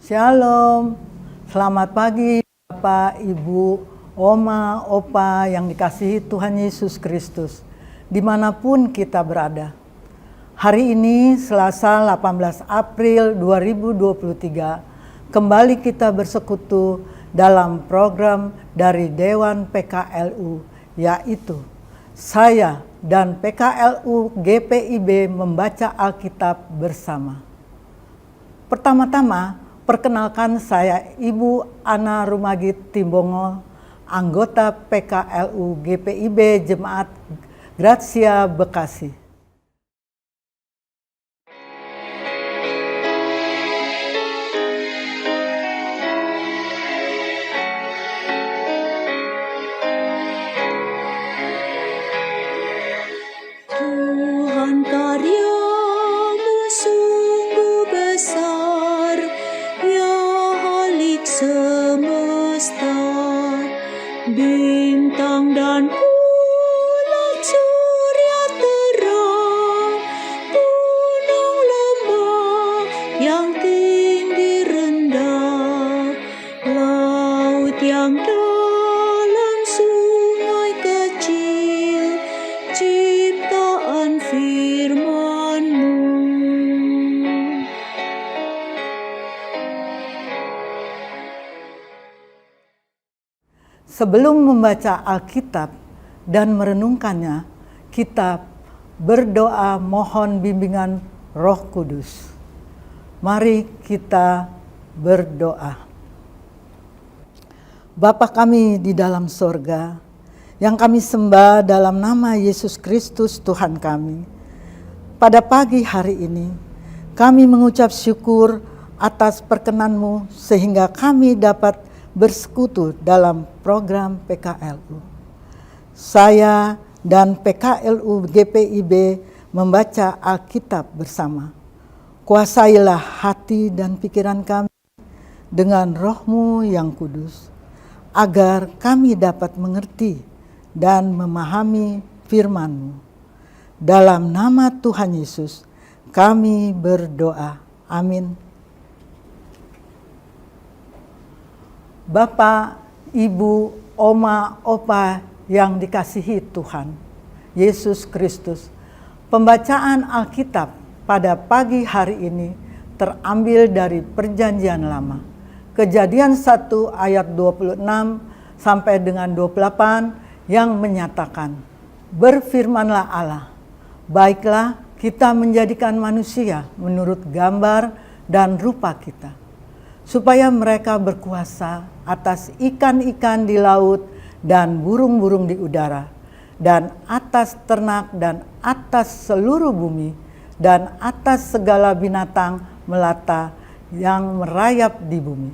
Shalom, selamat pagi Bapak, Ibu, Oma, Opa yang dikasihi Tuhan Yesus Kristus, dimanapun kita berada. Hari ini Selasa 18 April 2023, kembali kita bersekutu dalam program dari Dewan PKLU, yaitu saya dan PKLU GPIB membaca Alkitab bersama. Pertama-tama, perkenalkan saya Ibu Ana Rumagit Timbongo, anggota PKLU GPIB Jemaat Gratia Bekasi. Tuhan karya-Mu sungguh besar, ya Khalik semesta, bintang dan bulan, surya terang, gunung lembah yang tinggi rendah, laut yang dalam, sungai kecil, ciptaan firman-Mu. Sebelum membaca Alkitab dan merenungkannya, kita berdoa mohon bimbingan Roh Kudus. Mari kita berdoa. Bapa kami di dalam sorga, yang kami sembah dalam nama Yesus Kristus Tuhan kami. Pada pagi hari ini, kami mengucap syukur atas perkenan-Mu sehingga kami dapat bersekutu dalam program PKLU. Saya dan PKLU GPIB membaca Alkitab bersama. Kuasailah hati dan pikiran kami dengan Roh-Mu yang kudus, agar kami dapat mengerti dan memahami firman-Mu. Dalam nama Tuhan Yesus, kami berdoa. Amin. Bapak, Ibu, Oma, Opa yang dikasihi Tuhan Yesus Kristus, pembacaan Alkitab pada pagi hari ini terambil dari Perjanjian Lama. Kejadian 1 ayat 26 sampai dengan 28 yang menyatakan, "Berfirmanlah Allah, baiklah kita menjadikan manusia menurut gambar dan rupa kita, supaya mereka berkuasa atas ikan-ikan di laut dan burung-burung di udara, dan atas ternak dan atas seluruh bumi, dan atas segala binatang melata yang merayap di bumi."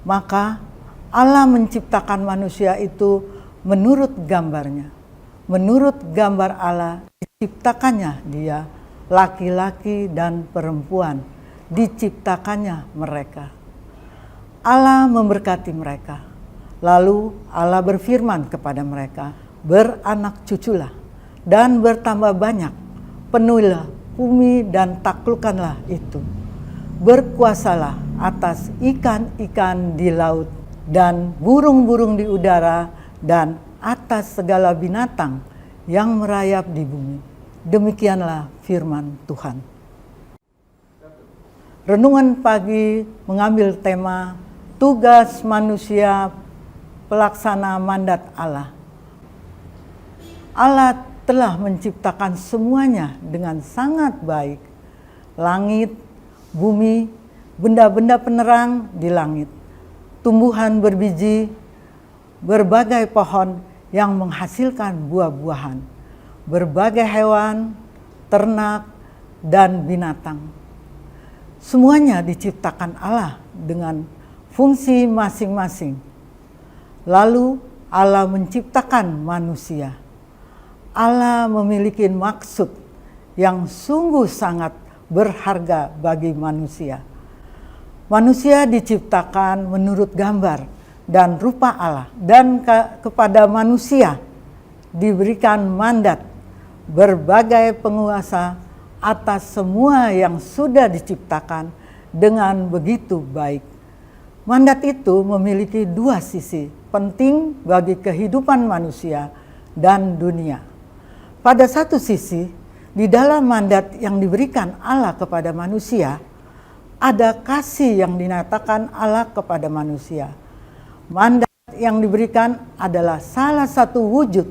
Maka Allah menciptakan manusia itu menurut gambarnya. Menurut gambar Allah diciptakannya dia, laki-laki dan perempuan diciptakannya mereka. Allah memberkati mereka. Lalu Allah berfirman kepada mereka, "Beranak cuculah dan bertambah banyak, penuhilah bumi dan taklukkanlah itu. Berkuasalah atas ikan-ikan di laut dan burung-burung di udara dan atas segala binatang yang merayap di bumi." Demikianlah firman Tuhan. Renungan pagi mengambil tema tugas manusia pelaksana mandat Allah. Allah telah menciptakan semuanya dengan sangat baik. Langit, bumi, benda-benda penerang di langit, tumbuhan berbiji, berbagai pohon yang menghasilkan buah-buahan, berbagai hewan, ternak, dan binatang. Semuanya diciptakan Allah dengan fungsi masing-masing. Lalu Allah menciptakan manusia. Allah memiliki maksud yang sungguh sangat berharga bagi manusia. Manusia diciptakan menurut gambar dan rupa Allah, dan kepada manusia diberikan mandat berbagai penguasa atas semua yang sudah diciptakan dengan begitu baik. Mandat itu memiliki dua sisi penting bagi kehidupan manusia dan dunia. Pada satu sisi, di dalam mandat yang diberikan Allah kepada manusia, ada kasih yang dinyatakan Allah kepada manusia. Mandat yang diberikan adalah salah satu wujud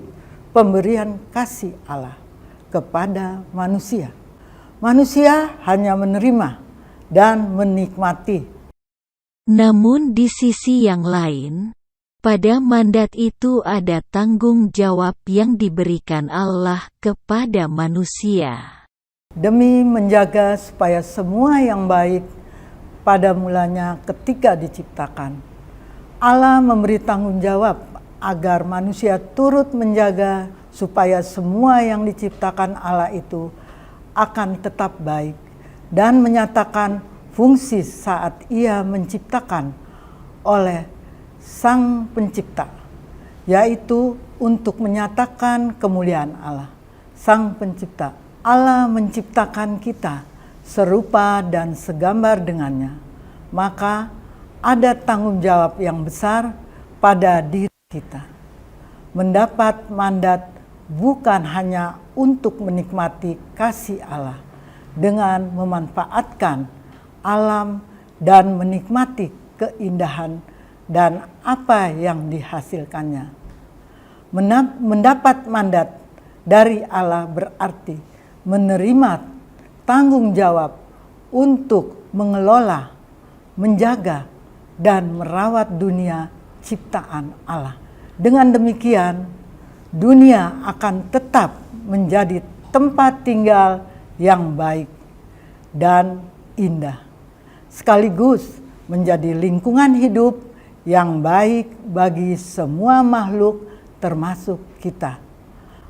pemberian kasih Allah kepada manusia. Manusia hanya menerima dan menikmati. Namun di sisi yang lain, pada mandat itu ada tanggung jawab yang diberikan Allah kepada manusia. Demi menjaga supaya semua yang baik pada mulanya ketika diciptakan, Allah memberi tanggung jawab agar manusia turut menjaga supaya semua yang diciptakan Allah itu akan tetap baik dan menyatakan fungsi saat Ia menciptakan oleh Sang Pencipta, yaitu untuk menyatakan kemuliaan Allah. Sang Pencipta, Allah menciptakan kita serupa dan segambar dengannya, maka ada tanggung jawab yang besar pada diri kita. Mendapat mandat bukan hanya untuk menikmati kasih Allah dengan memanfaatkan alam dan menikmati keindahan dan apa yang dihasilkannya. Mendapat mandat dari Allah berarti menerima tanggung jawab untuk mengelola, menjaga, dan merawat dunia ciptaan Allah. Dengan demikian, dunia akan tetap menjadi tempat tinggal yang baik dan indah, sekaligus menjadi lingkungan hidup yang baik bagi semua makhluk termasuk kita,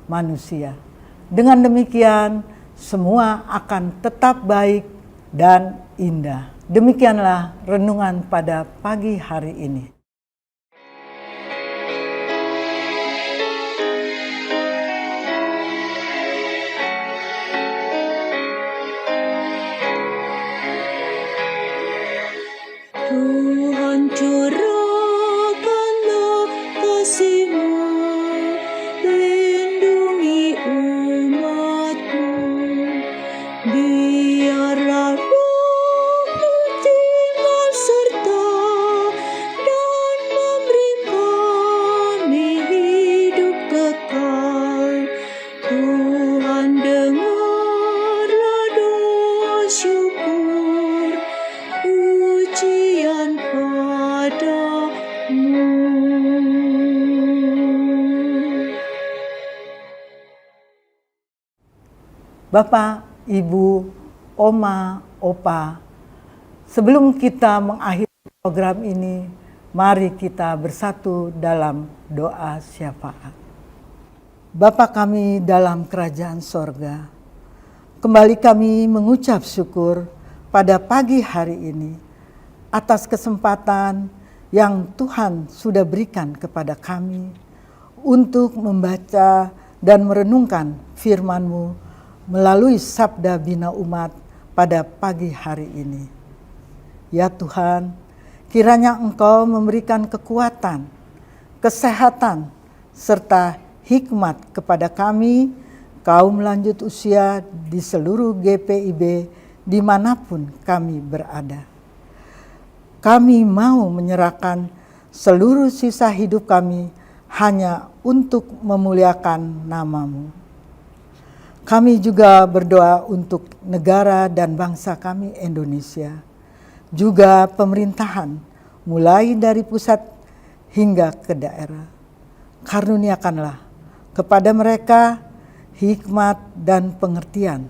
manusia. Dengan demikian, semua akan tetap baik dan indah. Demikianlah renungan pada pagi hari ini. Tuhan curahkanlah kasih-Mu, lindungi umat-Mu, biarlah Roh-Mu tinggal serta dan memberi kami hidup kekal. Tuhan dengarlah doa syukur, pujian padamu. Bapak, Ibu, Oma, Opa, sebelum kita mengakhiri program ini, mari kita bersatu dalam doa syafaat. Bapa kami dalam kerajaan sorga, kembali kami mengucap syukur pada pagi hari ini atas kesempatan yang Tuhan sudah berikan kepada kami untuk membaca dan merenungkan firman-Mu melalui Sabda Bina Umat pada pagi hari ini. Ya Tuhan, kiranya Engkau memberikan kekuatan, kesehatan, serta hikmat kepada kami, kaum lanjut usia di seluruh GPIB dimanapun kami berada. Kami mau menyerahkan seluruh sisa hidup kami hanya untuk memuliakan nama-Mu. Kami juga berdoa untuk negara dan bangsa kami Indonesia, juga pemerintahan mulai dari pusat hingga ke daerah. Karuniakanlah kepada mereka hikmat dan pengertian,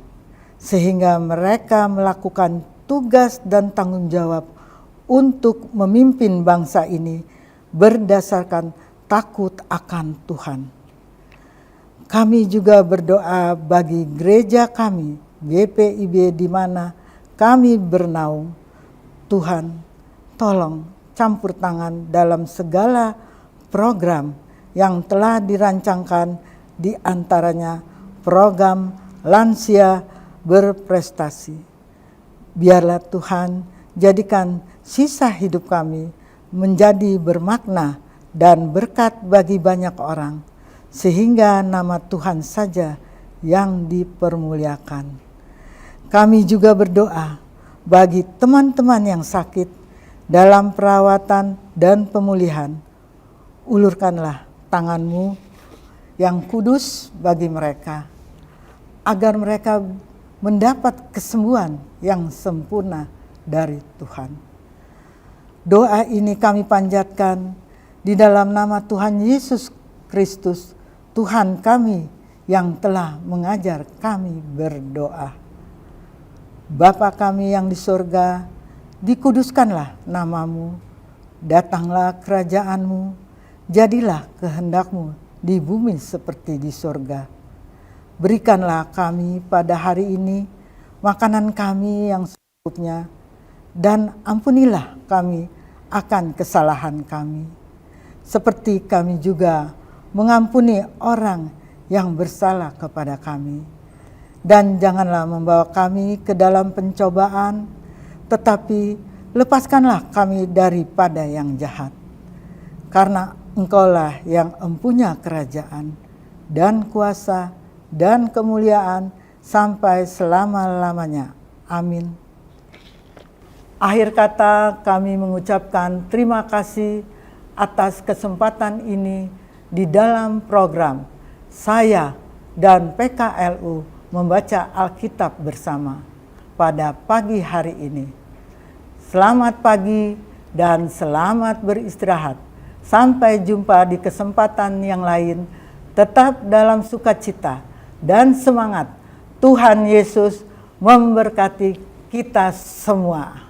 sehingga mereka melakukan tugas dan tanggung jawab untuk memimpin bangsa ini berdasarkan takut akan Tuhan. Kami juga berdoa bagi gereja kami, GPIB di mana kami bernaung. Tuhan, tolong campur tangan dalam segala program yang telah dirancangkan, di antaranya program lansia berprestasi. Biarlah Tuhan jadikan sisa hidup kami menjadi bermakna dan berkat bagi banyak orang, sehingga nama Tuhan saja yang dipermuliakan. Kami juga berdoa bagi teman-teman yang sakit dalam perawatan dan pemulihan. Ulurkanlah tangan-Mu yang kudus bagi mereka, agar mereka mendapat kesembuhan yang sempurna dari Tuhan. Doa ini kami panjatkan di dalam nama Tuhan Yesus Kristus, Tuhan kami yang telah mengajar kami berdoa. Bapa kami yang di sorga, dikuduskanlah nama-Mu, datanglah kerajaan-Mu, jadilah kehendak-Mu di bumi seperti di sorga. Berikanlah kami pada hari ini makanan kami yang secukupnya, dan ampunilah kami akan kesalahan kami, seperti kami juga mengampuni orang yang bersalah kepada kami. Dan janganlah membawa kami ke dalam pencobaan, tetapi lepaskanlah kami daripada yang jahat. Karena Engkaulah yang empunya kerajaan dan kuasa dan kemuliaan sampai selama-lamanya. Amin. Akhir kata, kami mengucapkan terima kasih atas kesempatan ini di dalam program saya dan PKLU membaca Alkitab bersama pada pagi hari ini. Selamat pagi dan selamat beristirahat. Sampai jumpa di kesempatan yang lain. Tetap dalam sukacita dan semangat. Tuhan Yesus memberkati kita semua.